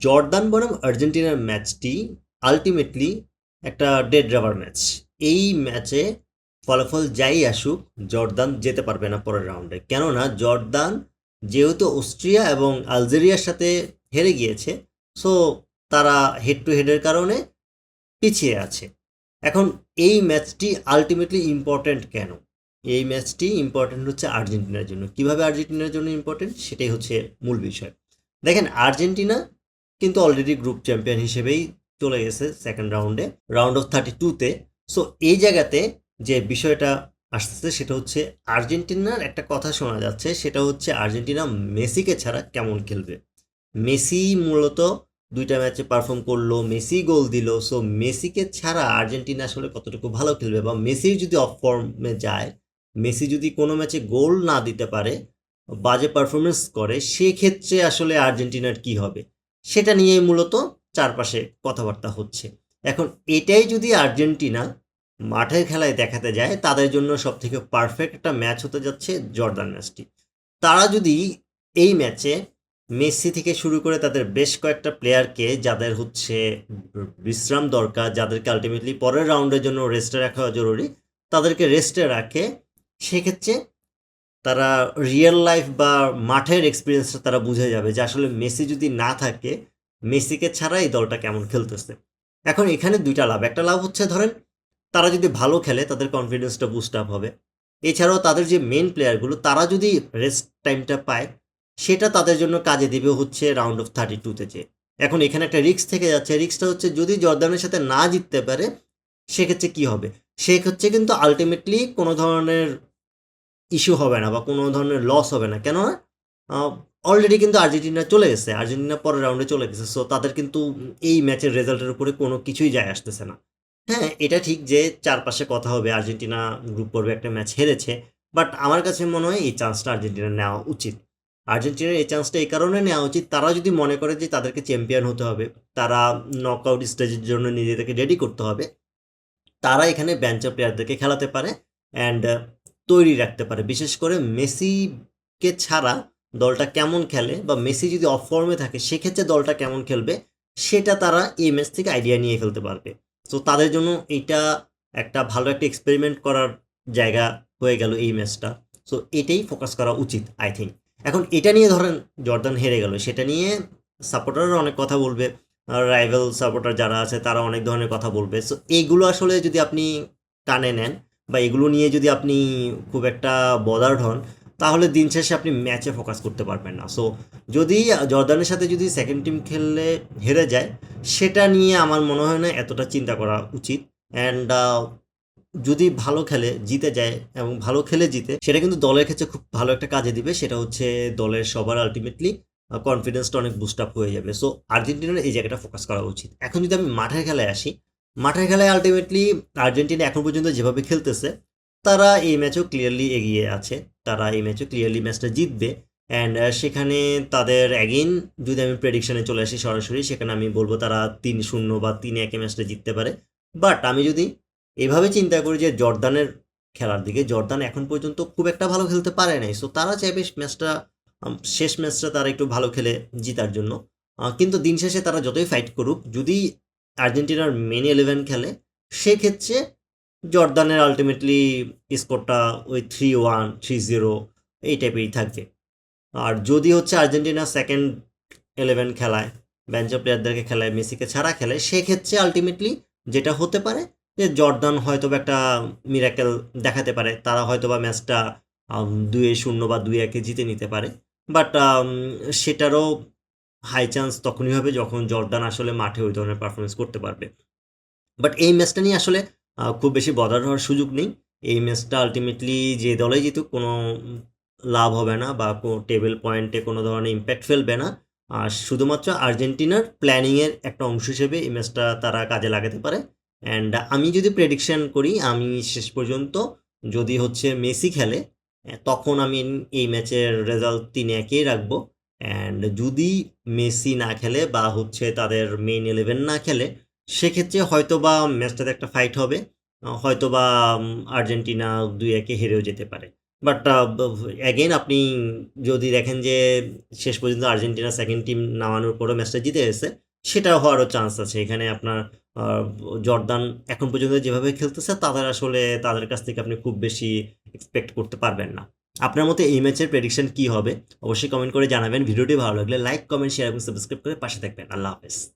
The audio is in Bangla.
জর্দান বনাম আর্জেন্টিনার ম্যাচটি আলটিমেটলি একটা ডেড রাবার ম্যাচ। এই ম্যাচে ফলাফল যাই আসুক, জর্দান যেতে পারবে না পরের রাউন্ডে। কেননা জর্দান যেহেতু অস্ট্রিয়া এবং আলজেরিয়ার সাথে হেরে গিয়েছে, সো তারা হেড টু হেডের কারণে পিছিয়ে আছে। এখন এই ম্যাচটি আলটিমেটলি ইম্পর্ট্যান্ট কেন? এই ম্যাচটি ইম্পর্ট্যান্ট হচ্ছে আর্জেন্টিনার জন্য। কিভাবে আর্জেন্টিনার জন্য ইম্পর্ট্যান্ট সেটাই হচ্ছে মূল বিষয়। দেখেন, আর্জেন্টিনা কিন্তু অলরেডি গ্রুপ চ্যাম্পিয়ন হিসেবেই চলে গেছে সেকেন্ড রাউন্ডে, রাউন্ড অফ 32-তে। সো এই জায়গাতে যে বিষয়টা আসতেছে সেটা হচ্ছে আর্জেন্টিনার একটা কথা শোনা যাচ্ছে, সেটা হচ্ছে আর্জেন্টিনা মেসিকে ছাড়া কেমন খেলবে। মেসি মূলত দুইটা ম্যাচে পারফর্ম করলো, মেসি গোল দিল। সো মেসিকে ছাড়া আর্জেন্টিনা আসলে কতটুকু ভালো খেলবে, বা মেসি যদি অফ ফর্মে যায়, মেসি যদি কোনো ম্যাচে গোল না দিতে পারে, বাজে পারফরমেন্স করে, সেক্ষেত্রে আসলে আর্জেন্টিনার কি হবে, সেটা নিয়েই মূলত চারপাশে কথাবার্তা হচ্ছে। এখন এটাই যদি আর্জেন্টিনা মাঠের খেলায় দেখাতে যায়, তাদের জন্য সবথেকে পারফেক্ট একটা ম্যাচ হতে যাচ্ছে জর্দান ম্যাচটি। তারা যদি এই ম্যাচে মেসি থেকে শুরু করে তাদের বেশ কয়েকটা প্লেয়ারকে, যাদের হচ্ছে বিশ্রাম দরকার, যাদেরকে আলটিমেটলি পরের রাউন্ডের জন্য রেস্টে রাখা জরুরি, তাদেরকে রেস্টে রাখে, সেক্ষেত্রে তারা রিয়েল লাইফ বা মাঠের এক্সপিরিয়েন্সটা তারা বুঝে যাবে যে আসলে মেসি যদি না থাকে, মেসিকে ছাড়া এই দলটা কেমন খেলতেছে। এখন এখানে দুইটা লাভ। একটা লাভ হচ্ছে, ধরেন তারা যদি ভালো খেলে তাদের কনফিডেন্সটা বুস্ট আপ হবে। এছাড়াও তাদের যে মেন প্লেয়ারগুলো, তারা যদি রেস্ট টাইমটা পায়, সেটা তাদের জন্য কাজে দিবে হচ্ছে রাউন্ড অফ 32-তে যে। এখন এখানে একটা রিস্ক থেকে যাচ্ছে। রিস্কটা হচ্ছে যদি জর্দানের সাথে না জিততে পারে, সেক্ষেত্রে কি হবে? সেক্ষেত্রে কিন্তু আলটিমেটলি কোনো ধরনের ইস্যু হবে না বা কোনো ধরনের লস হবে না। কেননা অলরেডি কিন্তু আর্জেন্টিনা চলে গেছে, আর্জেন্টিনা পরের রাউন্ডে চলে গেছে। সো তাদের কিন্তু এই ম্যাচের রেজাল্টের উপরে কোনো কিছুই যায় আসতেছে না। হ্যাঁ, এটা ঠিক যে চারপাশে কথা হবে আর্জেন্টিনা গ্রুপ পর্বে একটা ম্যাচ হেরেছে, বাট আমার কাছে মনে হয় এই চান্সটা আর্জেন্টিনার নেওয়া উচিত। আর্জেন্টিনার এই চান্সটা এই কারণে নেওয়া উচিত, তারা যদি মনে করে যে তাদেরকে চ্যাম্পিয়ন হতে হবে, তারা নকআউট স্টেজের জন্য নিজেদেরকে রেডি করতে হবে, তারা এখানে বেঞ্চের প্লেয়ারদেরকে খেলাতে পারে অ্যান্ড তৈরি রাখতে পারে। বিশেষ করে মেসিকে ছাড়া দলটা কেমন খেলে, বা মেসি যদি অফ ফর্মে থাকে সেক্ষেত্রে দলটা কেমন খেলবে, সেটা তারা এই ম্যাচ থেকে আইডিয়া নিয়ে ফেলতে পারবে। সো তাদের জন্য এইটা একটা ভালো একটা এক্সপেরিমেন্ট করার জায়গা হয়ে গেল এই ম্যাচটা। সো এটাই ফোকাস করা উচিত আই থিঙ্ক। এখন এটা নিয়ে ধরেন জর্দান হেরে গেল, সেটা নিয়ে সাপোর্টাররা অনেক কথা বলবে, রাইভাল সাপোর্টার যারা আছে তারা অনেক ধরনের কথা বলবে। সো এইগুলো আসলে যদি আপনি কানে নেন, বা এগুলো নিয়ে যদি আপনি খুব একটা বদার্ড হন, তাহলে দিন শেষে আপনি ম্যাচে ফোকাস করতে পারবেন না। সো যদি জর্দানের সাথে যদি সেকেন্ড টিম খেললে হেরে যায়, সেটা নিয়ে আমার মনে হয় না এতটা চিন্তা করা উচিত। অ্যান্ড যদি ভালো খেলে জিতে যায়, এবং ভালো খেলে জিতে, সেটা কিন্তু দলের ক্ষেত্রে খুব ভালো একটা কাজে দিবে। সেটা হচ্ছে দলের সবার আলটিমেটলি কনফিডেন্সটা অনেক বুস্ট আপ হয়ে যাবে। সো আর্জেন্টিনার এই জায়গাটা ফোকাস করা উচিত। এখন যদি আমি মাঠের খেলায় আসি, মাঠের খেলায় আলটিমেটলি আর্জেন্টিনা এখন পর্যন্ত যেভাবে খেলতেছে, তারা এই ম্যাচেও ক্লিয়ারলি এগিয়ে আছে। তারা এই ম্যাচেও ক্লিয়ারলি ম্যাচটা জিতবে। অ্যান্ড সেখানে তাদের অ্যাগেইন যদি আমি প্রেডিকশনে চলে আসি সরাসরি, সেখানে আমি বলবো তারা 3-0 বা 3-1 ম্যাচটা জিততে পারে। বাট আমি যদি এভাবে চিন্তা করি যে জর্দানের খেলার দিকে, জর্দান এখন পর্যন্ত খুব একটা ভালো খেলতে পারে নাই। সো তারা চাইবে ম্যাচটা, শেষ ম্যাচটা তারা একটু ভালো খেলে জিতার জন্য। কিন্তু দিন শেষে তারা যতই ফাইট করুক, যদি আর্জেন্টিনার মেন 11 খেলে, সেক্ষেত্রে জর্দানের আলটিমেটলি স্কোরটা ওই 3-1 3-0 এই টাইপেরই থাকবে। আর যদি হচ্ছে আর্জেন্টিনা সেকেন্ড 11 খেলায়, বেঞ্চের প্লেয়ারদেরকে খেলায়, মেসিকে ছাড়া খেলে, সেক্ষেত্রে আলটিমেটলি যেটা হতে পারে যে জর্দান হয়তো বা একটা মিরাকেল দেখাতে পারে, তারা হয়তো বা ম্যাচটা 2-0 বা 2-1 জিতে নিতে পারে। বাট সেটারও হাই চান্স তখনই হবে যখন জর্দান আসলে মাঠে ওই ধরনের পারফরমেন্স করতে পারবে। বাট এই ম্যাচটা নিয়ে আসলে খুব বেশি বদার হওয়ার সুযোগ নেই। এই ম্যাচটা আলটিমেটলি যে দলেই জিতুক কোনো লাভ হবে না, বা টেবিল পয়েন্টে কোনো ধরনের ইম্প্যাক্ট ফেলবে না। আর শুধুমাত্র আর্জেন্টিনার প্ল্যানিংয়ের একটা অংশ হিসেবে এই ম্যাচটা তারা কাজে লাগাতে পারে। অ্যান্ড আমি যদি প্রেডিকশন করি, আমি শেষ পর্যন্ত যদি হচ্ছে মেসি খেলে, তখন আমি এই ম্যাচের রেজাল্ট 3-1 রাখবো। অ্যান্ড যদি মেসি না খেলে, বা হচ্ছে তাদের মেইন 11 না খেলে, সেক্ষেত্রে হয়তোবা ম্যাচটাতে একটা ফাইট হবে। হয়তোবা আর্জেন্টিনা 2-1 হেরেও যেতে পারে। বাট অ্যাগেন আপনি যদি দেখেন যে শেষ পর্যন্ত আর্জেন্টিনা সেকেন্ড টিম নামানোর পরও ম্যাচটা জিতে গেছে, সেটাও হওয়ারও চান্স আছে। এখানে আপনার জর্দান এখন পর্যন্ত যেভাবে খেলতেছে তাদের কাছ থেকে আপনি খুব বেশি এক্সপেক্ট করতে পারবেন না। আপনার মতে এই ম্যাচের প্রেডিকশন কি হবে অবশ্যই কমেন্ট করে জানাবেন। ভিডিওটি ভালো লাগলে লাইক, কমেন্ট, শেয়ার এবং সাবস্ক্রাইব করে পাশে থাকবেন। আল্লাহ হাফেজ।